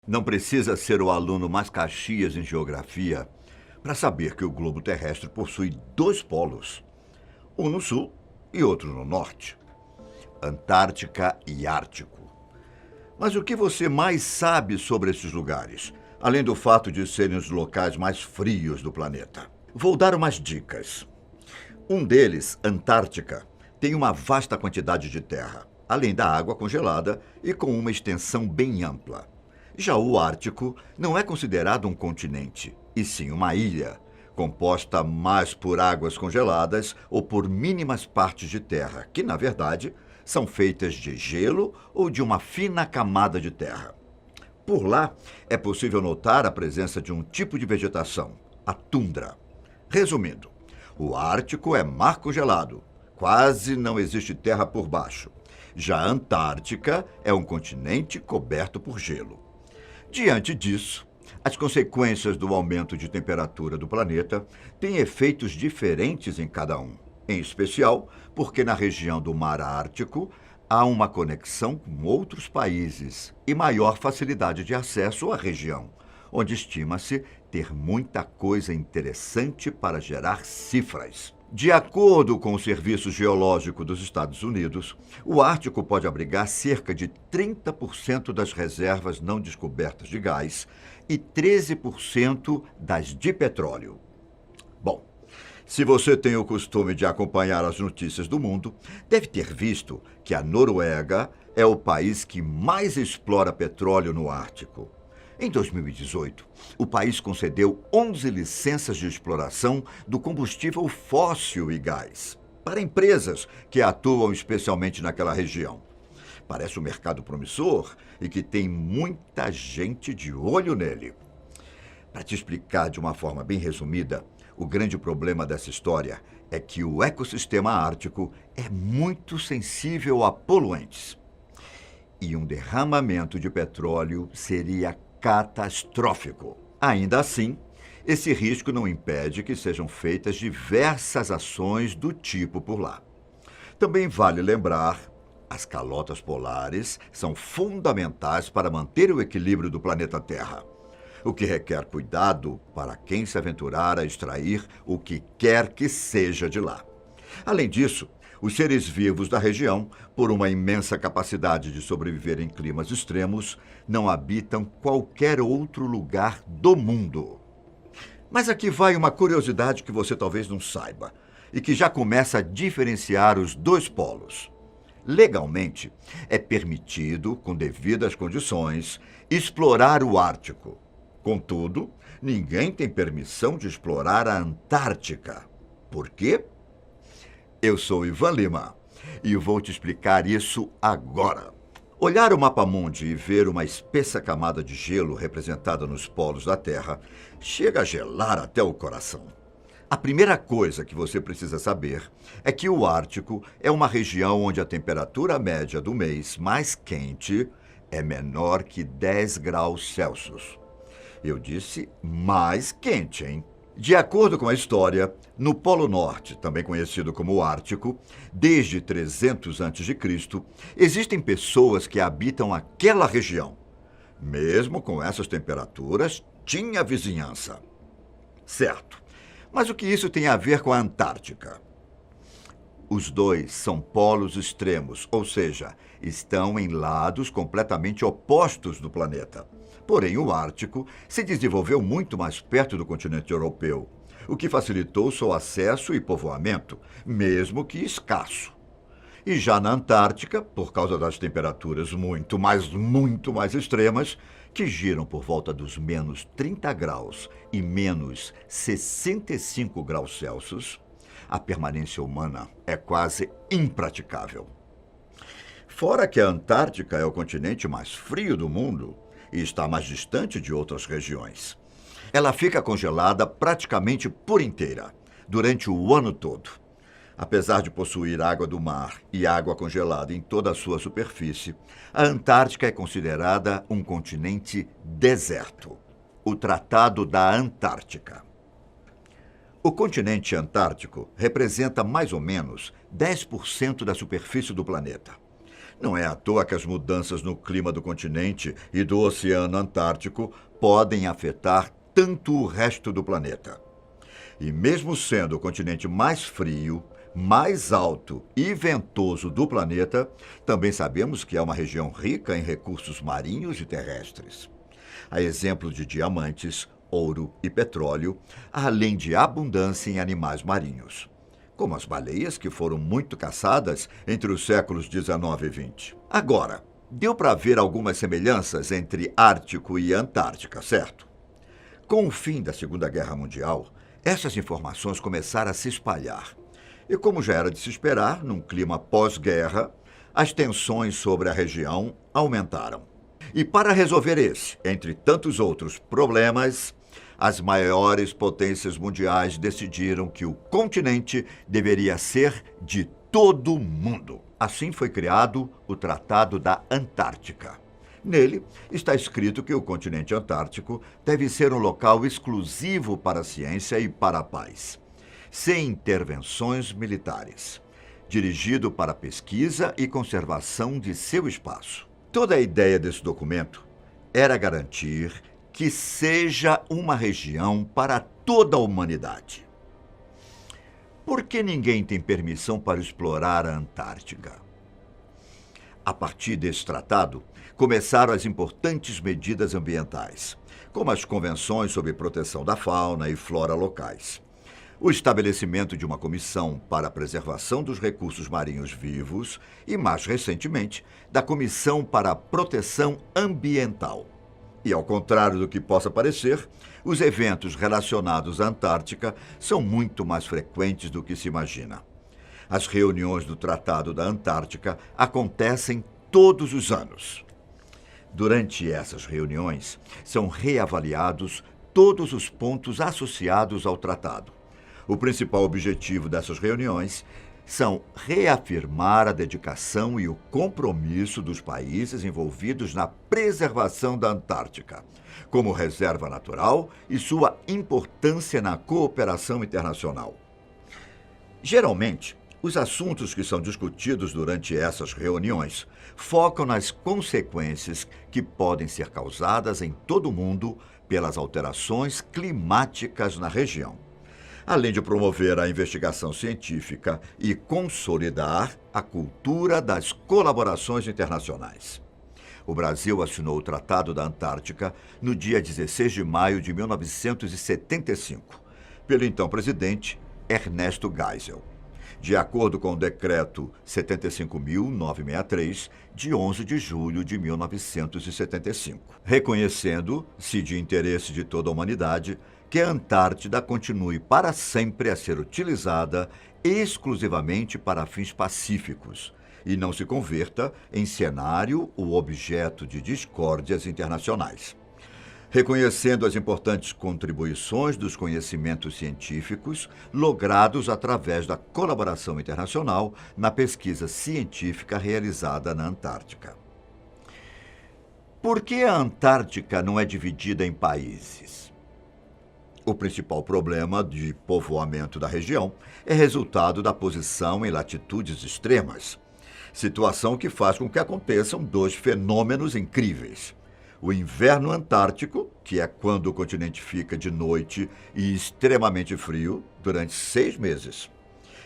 Não precisa ser o aluno mais caxias em geografia para saber que o globo terrestre possui dois polos, um no sul e outro no norte, Antártica e Ártico. Mas o que você mais sabe sobre esses lugares, além do fato de serem os locais mais frios do planeta? Vou dar umas dicas. Um deles, Antártica, tem uma vasta quantidade de terra, além da água congelada e com uma extensão bem ampla. Já o Ártico não é considerado um continente, e sim uma ilha, composta mais por águas congeladas ou por mínimas partes de terra, que, na verdade, são feitas de gelo ou de uma fina camada de terra. Por lá, é possível notar a presença de um tipo de vegetação, a tundra. Resumindo, o Ártico é mar congelado, quase não existe terra por baixo. Já a Antártica é um continente coberto por gelo. Diante disso, as consequências do aumento de temperatura do planeta têm efeitos diferentes em cada um, em especial porque na região do Mar Ártico há uma conexão com outros países e maior facilidade de acesso à região, onde estima-se ter muita coisa interessante para gerar cifras. De acordo com o Serviço Geológico dos Estados Unidos, o Ártico pode abrigar cerca de 30% das reservas não descobertas de gás e 13% das de petróleo. Bom, se você tem o costume de acompanhar as notícias do mundo, deve ter visto que a Noruega é o país que mais explora petróleo no Ártico. Em 2018, o país concedeu 11 licenças de exploração do combustível fóssil e gás para empresas que atuam especialmente naquela região. Parece um mercado promissor e que tem muita gente de olho nele. Para te explicar de uma forma bem resumida, o grande problema dessa história é que o ecossistema ártico é muito sensível a poluentes. E um derramamento de petróleo seria catastrófico. Ainda assim, esse risco não impede que sejam feitas diversas ações do tipo por lá. Também vale lembrar, as calotas polares são fundamentais para manter o equilíbrio do planeta Terra, o que requer cuidado para quem se aventurar a extrair o que quer que seja de lá. Além disso, os seres vivos da região, por uma imensa capacidade de sobreviver em climas extremos, não habitam qualquer outro lugar do mundo. Mas aqui vai uma curiosidade que você talvez não saiba e que já começa a diferenciar os dois polos. Legalmente, é permitido, com devidas condições, explorar o Ártico. Contudo, ninguém tem permissão de explorar a Antártica. Por quê? Eu sou Ivan Lima e vou te explicar isso agora. Olhar o mapa-mundi e ver uma espessa camada de gelo representada nos polos da Terra chega a gelar até o coração. A primeira coisa que você precisa saber é que o Ártico é uma região onde a temperatura média do mês mais quente é menor que 10 graus Celsius. Eu disse mais quente, hein? De acordo com a história, no Polo Norte, também conhecido como Ártico, desde 300 a.C., existem pessoas que habitam aquela região. Mesmo com essas temperaturas, tinha vizinhança. Certo. Mas o que isso tem a ver com a Antártica? Os dois são polos extremos, ou seja, estão em lados completamente opostos do planeta. Porém, o Ártico se desenvolveu muito mais perto do continente europeu, o que facilitou seu acesso e povoamento, mesmo que escasso. E já na Antártica, por causa das temperaturas muito mais extremas, que giram por volta dos menos 30 graus e menos 65 graus Celsius, a permanência humana é quase impraticável. Fora que a Antártica é o continente mais frio do mundo e está mais distante de outras regiões. Ela fica congelada praticamente por inteira, durante o ano todo. Apesar de possuir água do mar e água congelada em toda a sua superfície, a Antártica é considerada um continente deserto. O Tratado da Antártica. O continente antártico representa mais ou menos 10% da superfície do planeta. Não é à toa que as mudanças no clima do continente e do Oceano Antártico podem afetar tanto o resto do planeta. E mesmo sendo o continente mais frio, mais alto e ventoso do planeta, também sabemos que é uma região rica em recursos marinhos e terrestres. A exemplo de diamantes, ouro e petróleo, além de abundância em animais marinhos, como as baleias, que foram muito caçadas entre os séculos 19 e 20. Agora, deu para ver algumas semelhanças entre Ártico e Antártica, certo? Com o fim da Segunda Guerra Mundial, essas informações começaram a se espalhar. E como já era de se esperar, num clima pós-guerra, as tensões sobre a região aumentaram. E para resolver esse, entre tantos outros problemas, as maiores potências mundiais decidiram que o continente deveria ser de todo mundo. Assim foi criado o Tratado da Antártica. Nele está escrito que o continente antártico deve ser um local exclusivo para a ciência e para a paz, sem intervenções militares, dirigido para a pesquisa e conservação de seu espaço. Toda a ideia desse documento era garantir que seja uma região para toda a humanidade. Por que ninguém tem permissão para explorar a Antártica? A partir desse tratado, começaram as importantes medidas ambientais, como as convenções sobre proteção da fauna e flora locais, o estabelecimento de uma comissão para a preservação dos recursos marinhos vivos e, mais recentemente, da Comissão para a Proteção Ambiental. E, ao contrário do que possa parecer, os eventos relacionados à Antártica são muito mais frequentes do que se imagina. As reuniões do Tratado da Antártica acontecem todos os anos. Durante essas reuniões, são reavaliados todos os pontos associados ao tratado. O principal objetivo dessas reuniões são reafirmar a dedicação e o compromisso dos países envolvidos na preservação da Antártica, como reserva natural e sua importância na cooperação internacional. Geralmente, os assuntos que são discutidos durante essas reuniões focam nas consequências que podem ser causadas em todo o mundo pelas alterações climáticas na região, além de promover a investigação científica e consolidar a cultura das colaborações internacionais. O Brasil assinou o Tratado da Antártica no dia 16 de maio de 1975, pelo então presidente Ernesto Geisel, de acordo com o Decreto 75.963, de 11 de julho de 1975, reconhecendo-se de interesse de toda a humanidade que a Antártida continue para sempre a ser utilizada exclusivamente para fins pacíficos e não se converta em cenário ou objeto de discórdias internacionais. Reconhecendo as importantes contribuições dos conhecimentos científicos logrados através da colaboração internacional na pesquisa científica realizada na Antártica. Por que a Antártica não é dividida em países? O principal problema de povoamento da região é resultado da posição em latitudes extremas, situação que faz com que aconteçam dois fenômenos incríveis: o inverno antártico, que é quando o continente fica de noite e extremamente frio durante 6 meses,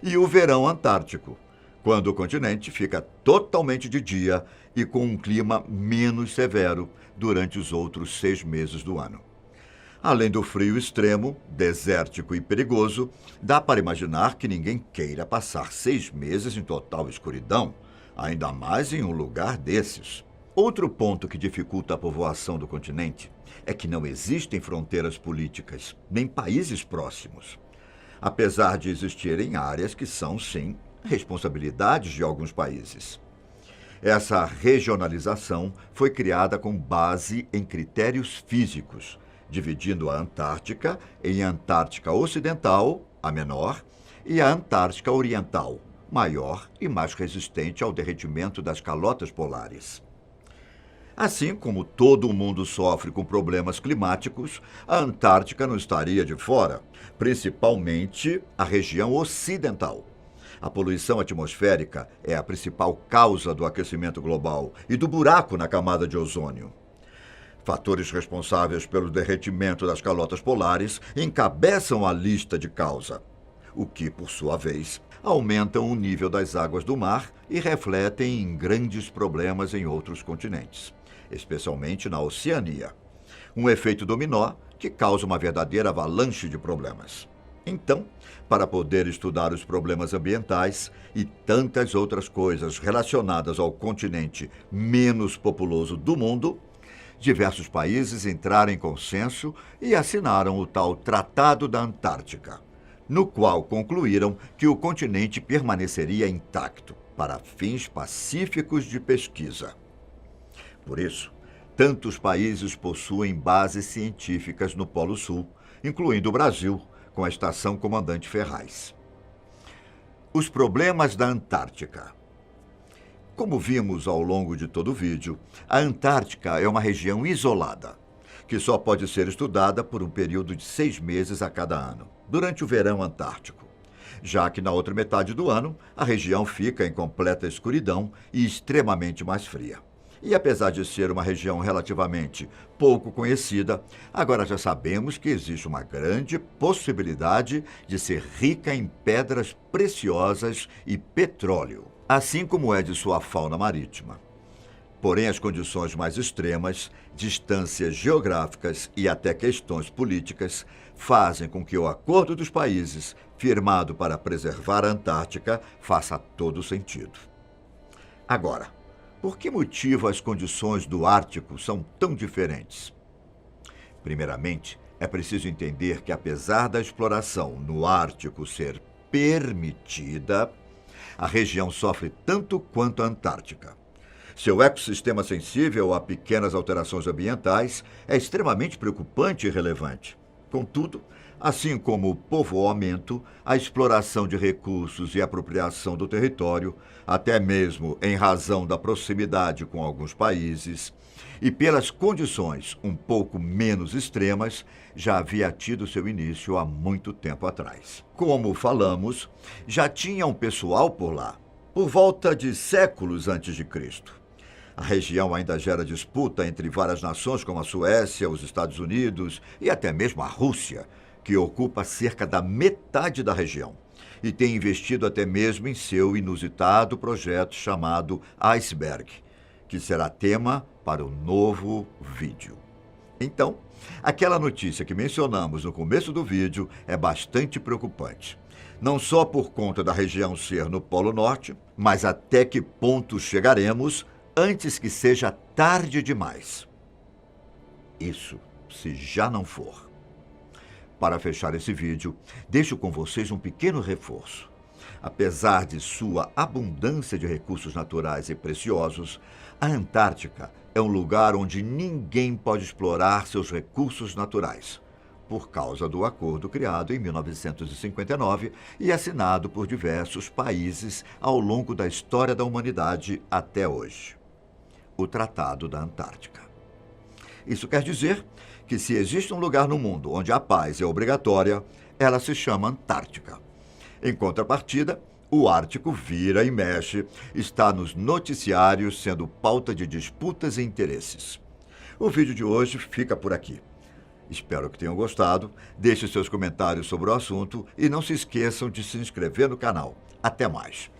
e o verão antártico, quando o continente fica totalmente de dia e com um clima menos severo durante os outros 6 meses do ano. Além do frio extremo, desértico e perigoso, dá para imaginar que ninguém queira passar 6 meses em total escuridão, ainda mais em um lugar desses. Outro ponto que dificulta a povoação do continente é que não existem fronteiras políticas, nem países próximos, apesar de existirem áreas que são, sim, responsabilidades de alguns países. Essa regionalização foi criada com base em critérios físicos, dividindo a Antártica em Antártica Ocidental, a menor, e a Antártica Oriental, maior e mais resistente ao derretimento das calotas polares. Assim como todo o mundo sofre com problemas climáticos, a Antártica não estaria de fora, principalmente a região ocidental. A poluição atmosférica é a principal causa do aquecimento global e do buraco na camada de ozônio. Fatores responsáveis pelo derretimento das calotas polares encabeçam a lista de causa, o que, por sua vez, aumentam o nível das águas do mar e refletem em grandes problemas em outros continentes, especialmente na Oceania. Um efeito dominó que causa uma verdadeira avalanche de problemas. Então, para poder estudar os problemas ambientais e tantas outras coisas relacionadas ao continente menos populoso do mundo, diversos países entraram em consenso e assinaram o tal Tratado da Antártica, no qual concluíram que o continente permaneceria intacto para fins pacíficos de pesquisa. Por isso, tantos países possuem bases científicas no Polo Sul, incluindo o Brasil, com a Estação Comandante Ferraz. Os problemas da Antártica. Como vimos ao longo de todo o vídeo, a Antártica é uma região isolada, que só pode ser estudada por um período de 6 meses a cada ano, durante o verão antártico, já que na outra metade do ano a região fica em completa escuridão e extremamente mais fria. E apesar de ser uma região relativamente pouco conhecida, agora já sabemos que existe uma grande possibilidade de ser rica em pedras preciosas e petróleo, assim como é de sua fauna marítima. Porém, as condições mais extremas, distâncias geográficas e até questões políticas fazem com que o acordo dos países, firmado para preservar a Antártica, faça todo sentido. Agora, por que motivo as condições do Ártico são tão diferentes? Primeiramente, é preciso entender que, apesar da exploração no Ártico ser permitida, a região sofre tanto quanto a Antártica. Seu ecossistema sensível a pequenas alterações ambientais é extremamente preocupante e relevante. Contudo, assim como o povoamento, a exploração de recursos e apropriação do território, até mesmo em razão da proximidade com alguns países, e pelas condições um pouco menos extremas, já havia tido seu início há muito tempo atrás. Como falamos, já tinha um pessoal por lá, por volta de séculos antes de Cristo. A região ainda gera disputa entre várias nações como a Suécia, os Estados Unidos e até mesmo a Rússia, que ocupa cerca da metade da região e tem investido até mesmo em seu inusitado projeto chamado Iceberg, que será tema para o novo vídeo. Então, aquela notícia que mencionamos no começo do vídeo é bastante preocupante. Não só por conta da região ser no Polo Norte, mas até que ponto chegaremos antes que seja tarde demais. Isso se já não for. Para fechar esse vídeo, deixo com vocês um pequeno reforço. Apesar de sua abundância de recursos naturais e preciosos, a Antártica é um lugar onde ninguém pode explorar seus recursos naturais, por causa do acordo criado em 1959 e assinado por diversos países ao longo da história da humanidade até hoje. O Tratado da Antártica. Isso quer dizer que se existe um lugar no mundo onde a paz é obrigatória, ela se chama Antártica. Em contrapartida, o Ártico vira e mexe, está nos noticiários sendo pauta de disputas e interesses. O vídeo de hoje fica por aqui. Espero que tenham gostado, deixe seus comentários sobre o assunto e não se esqueçam de se inscrever no canal. Até mais!